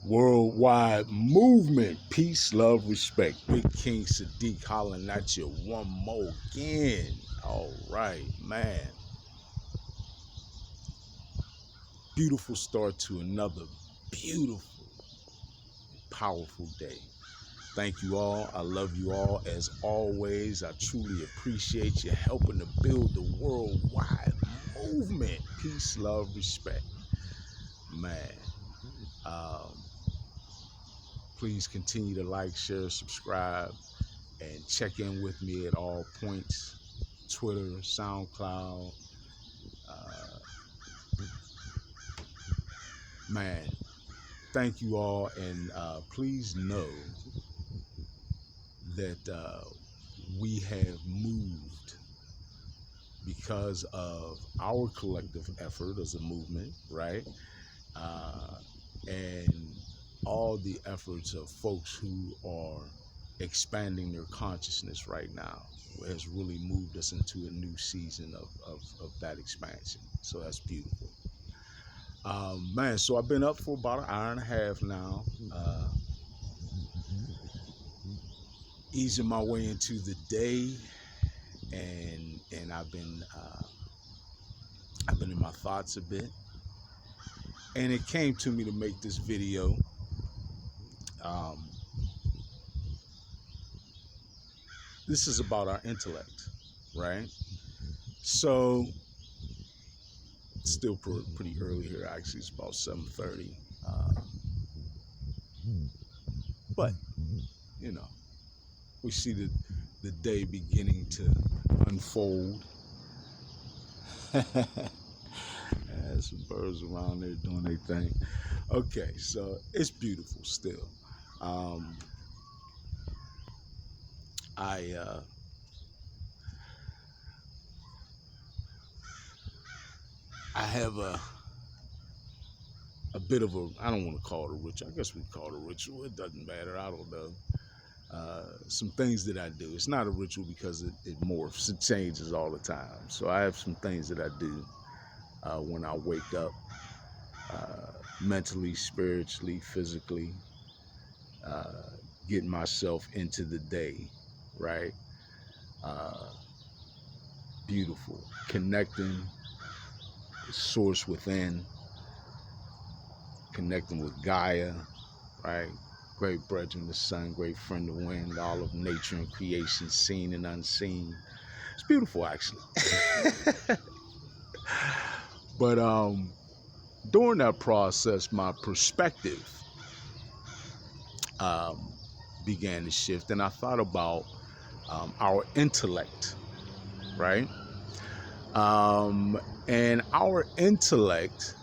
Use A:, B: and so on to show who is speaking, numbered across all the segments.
A: Worldwide movement, peace, love, respect. Big King Sadiq hollering at you one more again. All right, man. Beautiful start to another beautiful, powerful day. Thank you all. I love you all. As always, I truly appreciate you helping to build the worldwide movement. Peace, love, respect. Man. Please continue to like, share, subscribe, and check in with me at all points. Twitter, SoundCloud. Man, thank you all. And please know that we have moved because of our collective effort as a movement, right? And all the efforts of folks who are expanding their consciousness right now has really moved us into a new season of that expansion. So that's beautiful. Man, so I've been up for about an hour and a half now, easing my way into the day, and I've been in my thoughts a bit, and it came to me to make this video. This is about our intellect, right? So, it's still pretty early here. Actually, it's about 7:30. But, you know, we see the day beginning to unfold. There's some birds around there doing their thing. Okay, so it's beautiful still. I have a bit of a, I don't want to call it a ritual. I guess we call it a ritual. It doesn't matter. I don't know. Some things that I do. It's not a ritual because it morphs. It changes all the time. So I have some things that I do when I wake up, mentally, spiritually, physically, getting myself into the day, right? Beautiful. Connecting, source within, connecting with Gaia, right? Great brethren, the sun, great friend, the wind, all of nature and creation, seen and unseen. It's beautiful, actually. But during that process, my perspective began to shift, and I thought about our intellect, right? And our intellect,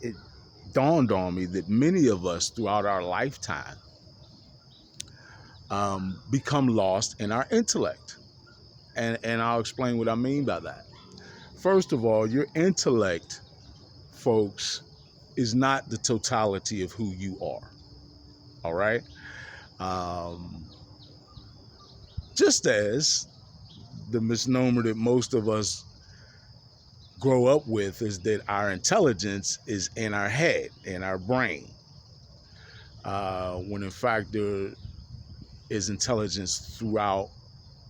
A: it dawned on me that many of us throughout our lifetime become lost in our intellect. And I'll explain what I mean by that. First of all, your intellect, folks, is not the totality of who you are. All right? Just as the misnomer that most of us grow up with is that our intelligence is in our head, in our brain, when in fact there is intelligence throughout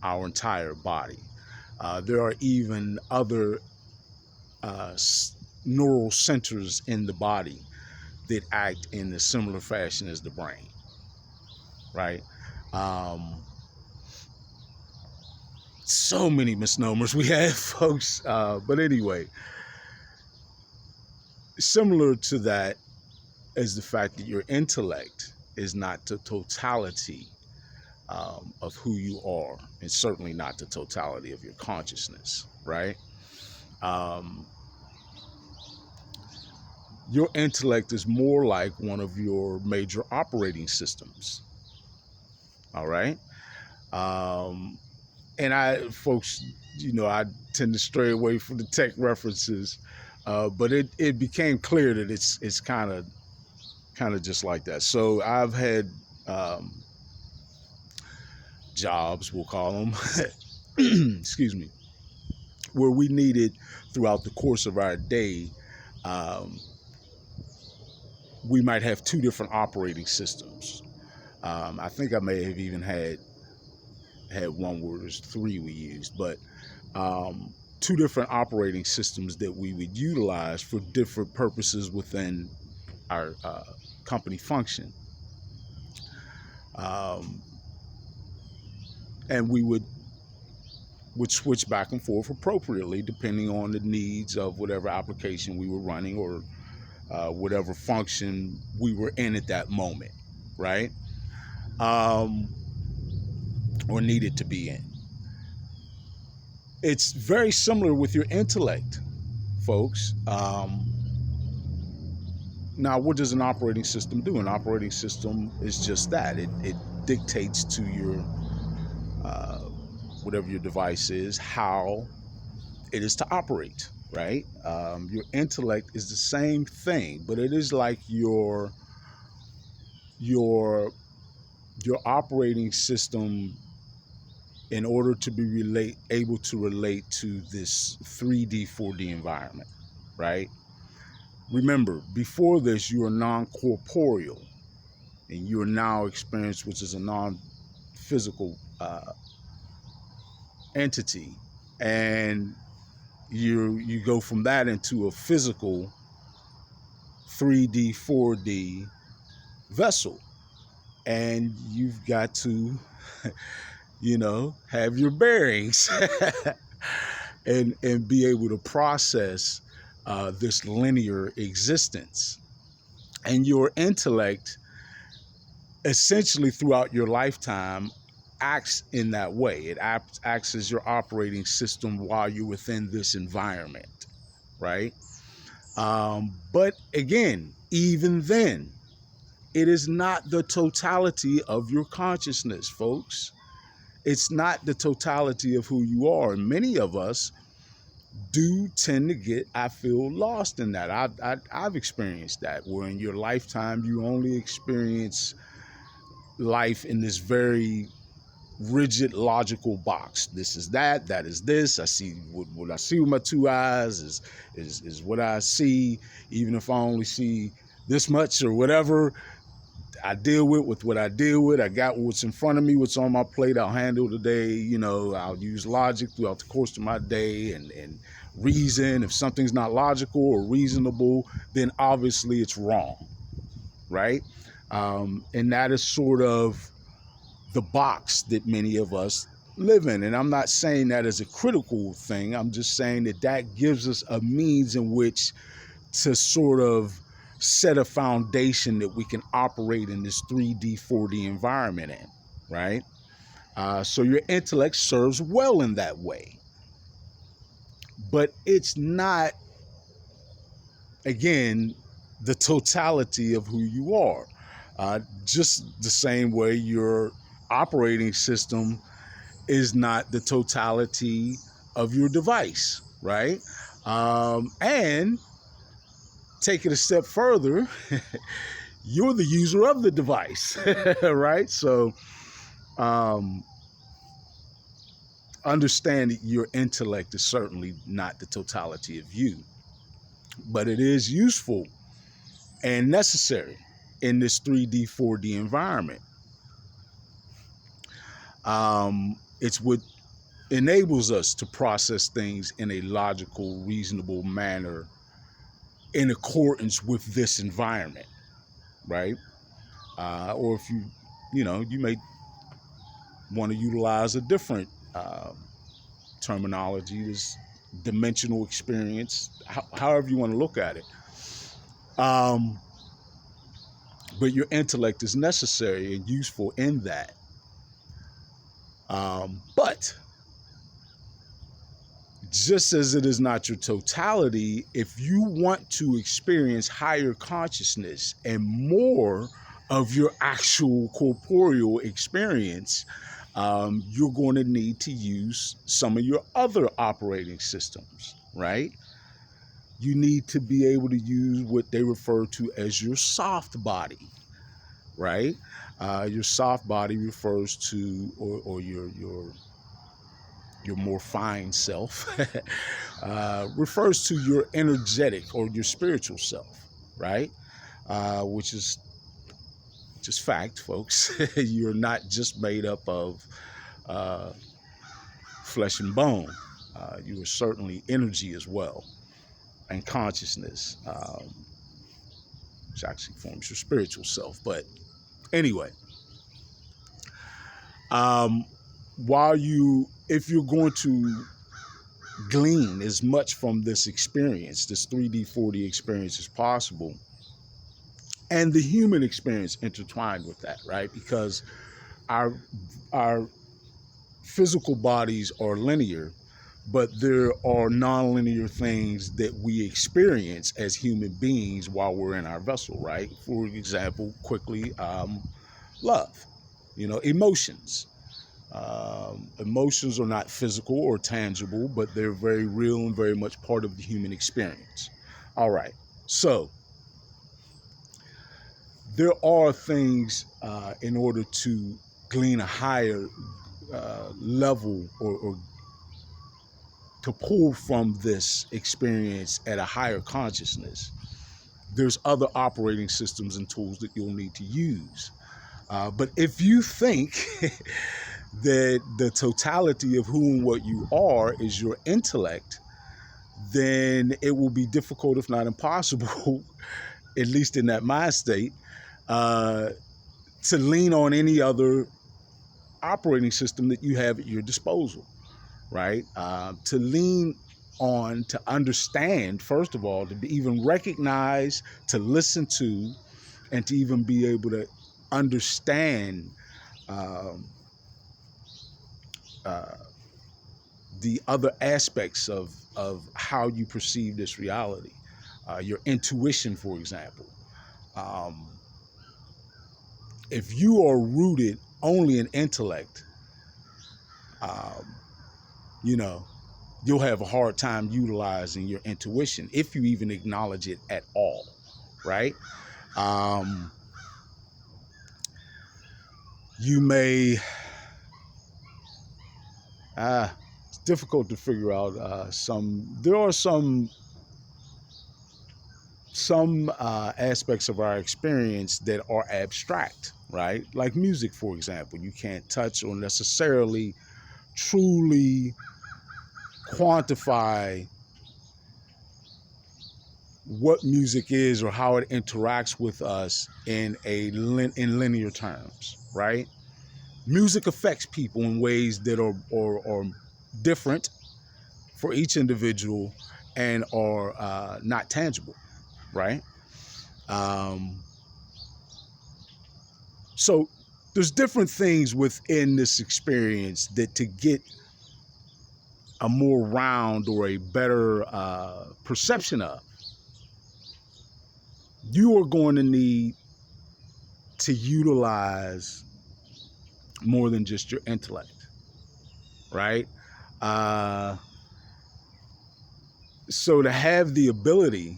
A: our entire body. There are even other neural centers in the body that act in a similar fashion as the brain, right? So many misnomers we have, folks. But anyway, similar to that is the fact that your intellect is not the totality of who you are, and certainly not the totality of your consciousness, right? Your intellect is more like one of your major operating systems, all right? And folks, you know, I tend to stray away from the tech references, but it became clear that it's kind of just like that. So I've had jobs, we'll call them, excuse me, where we needed throughout the course of our day we might have two different operating systems. I think I may have even had one where there's three we used, but two different operating systems that we would utilize for different purposes within our company function. Um, and we would switch back and forth appropriately depending on the needs of whatever application we were running, or whatever function we were in at that moment, right? Or needed to be in. It's very similar with your intellect, folks. Now, what does an operating system do? An operating system is just that. It dictates to your uh, whatever your device is, how it is to operate, right? Your intellect is the same thing, but it is like your operating system, in order to be able to relate to this 3D, 4D environment, right? Remember, before this, you are non-corporeal, and you are now experienced, which is a non-physical entity, and you go from that into a physical 3D, 4D vessel, and you've got to, have your bearings and be able to process this linear existence. And your intellect, essentially throughout your lifetime, acts in that way. It acts as your operating system while you're within this environment, right? But again, even then, it is not the totality of your consciousness, folks. It's not the totality of who you are. And many of us do tend to get, I feel, lost in that. I've experienced that, where in your lifetime you only experience life in this very rigid, logical box. This is that. That is this. I see what I see with my two eyes is what I see. Even if I only see this much or whatever, I deal with what I deal with. I got what's in front of me, what's on my plate. I'll handle today. I'll use logic throughout the course of my day and reason. If something's not logical or reasonable, then obviously it's wrong, right? And that is sort of the box that many of us live in. And I'm not saying that as a critical thing. I'm just saying that gives us a means in which to sort of set a foundation that we can operate in this 3D, 4D environment in, right? So your intellect serves well in that way. But it's not, again, the totality of who you are. Just the same way your operating system is not the totality of your device, right? And take it a step further, you're the user of the device, right? So understand that your intellect is certainly not the totality of you, but it is useful and necessary in this 3D, 4D environment. It's what enables us to process things in a logical, reasonable manner in accordance with this environment, right? Or if you may want to utilize a different terminology, this dimensional experience, however you want to look at it. But your intellect is necessary and useful in that. But just as it is not your totality, if you want to experience higher consciousness and more of your actual corporeal experience, you're going to need to use some of your other operating systems, right? You need to be able to use what they refer to as your soft body, right? Your soft body refers to, or your more fine self, refers to your energetic or your spiritual self, right? which is just fact, folks. You're not just made up of uh, flesh and bone. You are certainly energy as well, and consciousness, which actually forms your spiritual self. But anyway, if you're going to glean as much from this experience, this 3D, 4D experience as possible, and the human experience intertwined with that, right? Because our physical bodies are linear, but there are nonlinear things that we experience as human beings while we're in our vessel, right? For example, quickly, love, emotions. Emotions are not physical or tangible, but they're very real and very much part of the human experience. All right. So there are things in order to glean a higher level or to pull from this experience at a higher consciousness. There's other operating systems and tools that you'll need to use. But if you think that the totality of who and what you are is your intellect, then it will be difficult, if not impossible, at least in that mind state, to lean on any other operating system that you have at your disposal, right? To lean on, to understand, first of all, to even recognize, to listen to, and to even be able to understand the other aspects of how you perceive this reality. Your intuition, for example. If you are rooted only in intellect, you'll have a hard time utilizing your intuition if you even acknowledge it at all, right? You may, it's difficult to figure out there are some aspects of our experience that are abstract, right? Like music, for example. You can't touch or necessarily truly quantify what music is or how it interacts with us in linear terms, right? Music affects people in ways that are different for each individual and are not tangible, right? So there's different things within this experience that to get a more round or a better perception of, you are going to need to utilize more than just your intellect, right? So to have the ability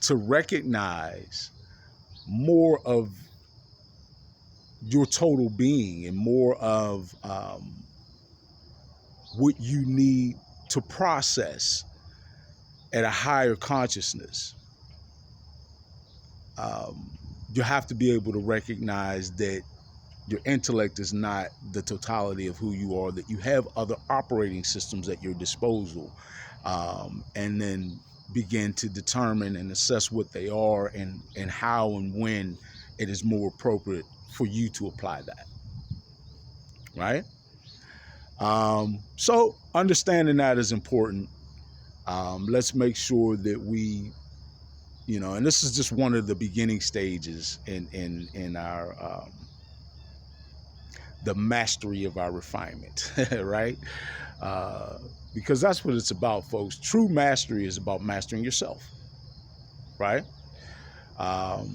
A: to recognize more of your total being and more of what you need to process at a higher consciousness, you have to be able to recognize that your intellect is not the totality of who you are, that you have other operating systems at your disposal, and then begin to determine and assess what they are and how and when it is more appropriate for you to apply that, right? So understanding that is important. Let's make sure that we, and this is just one of the beginning stages in our the mastery of our refinement, right? Because that's what it's about, folks. True mastery is about mastering yourself, right? All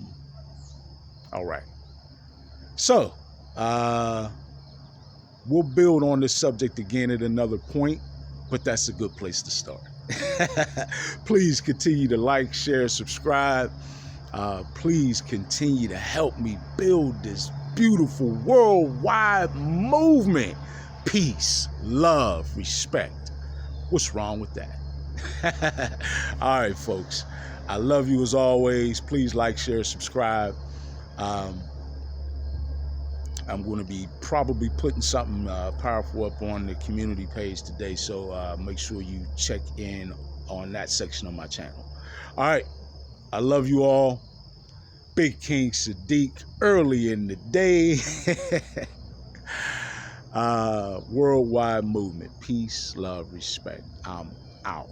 A: right. So we'll build on this subject again at another point, but that's a good place to start. Please continue to like, share, subscribe. Please continue to help me build this beautiful worldwide movement. Peace, love, respect. What's wrong with that? All right, folks. I love you as always. Please like, share, subscribe. Um, I'm going to be probably putting something powerful up on the community page today, so make sure you check in on that section of my channel. All right, I love you all. Big King Sadiq, early in the day. Worldwide movement, peace, love, respect. I'm out.